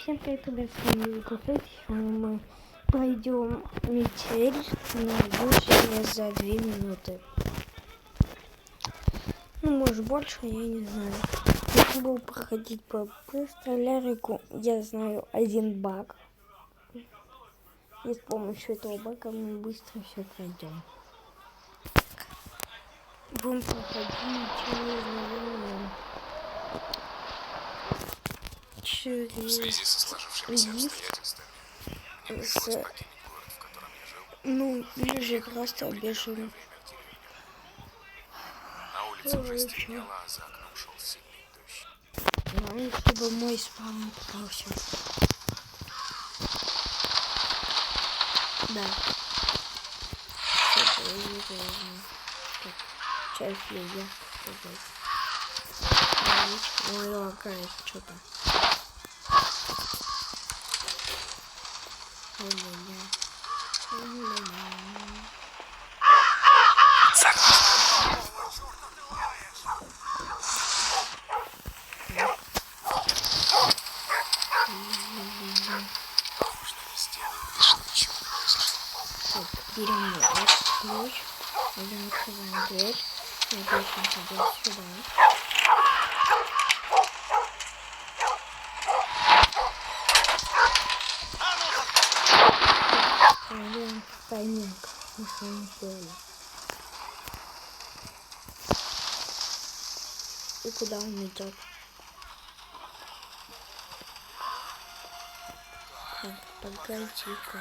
Всем привет, ребят, с вами Кофейт. Мы пройдем метель на выживание за 2 минуты. Ну, может больше, я не знаю. Я буду проходить по столярику. Я знаю один баг. И с помощью этого бага мы быстро все пройдем. Будем проходить через В связи со сложившимися обстоятельствами, мне пришлось покинуть город, в котором я жил. Ну, или же просто бежим. На улице уже стемнело, а за окном шел сильный дождь. Главное, чтобы мой спаун попался. Да. Сейчас я ой, лагает что-то. Берем ключ, потом открываем дверь, надеюсь, он пойдет сюда. Пойдем в тайник, если не сделали. И куда он идет? Так, погоди-ка.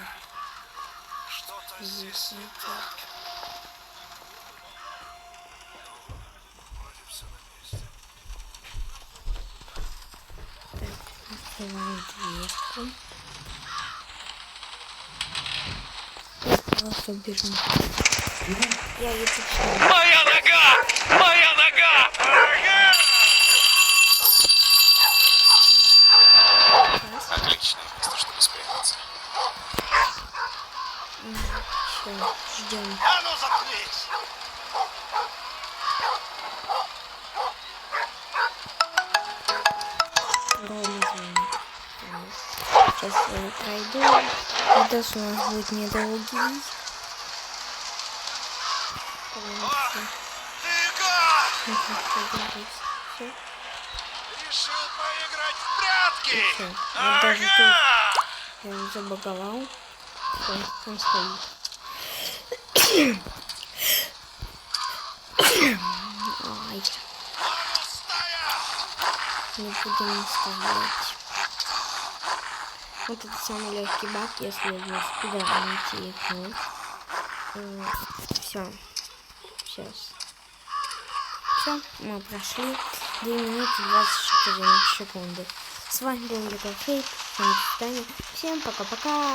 Что-то здесь не так. Вроде все на месте. Так, открываем дверку. Просто бежим. Я иду сюда. Моя нога! Моя нога! Отличное место, чтобы спрятаться. Все, ждем. А ну заткнись! Ровно звонит. Сейчас я пройду. Видос у нас будет недолгий. Все. Решил поиграть в прятки! Все. Вот даже тут я забаговал. Все, он стоит. Ай. Не будем стоять. Вот это самый легкий баг, если вы спидранете игру. Все. Сейчас. Все, мы прошли 2 минуты 24 секунды. С вами был Кофейт. Всем до свидания. Всем пока-пока.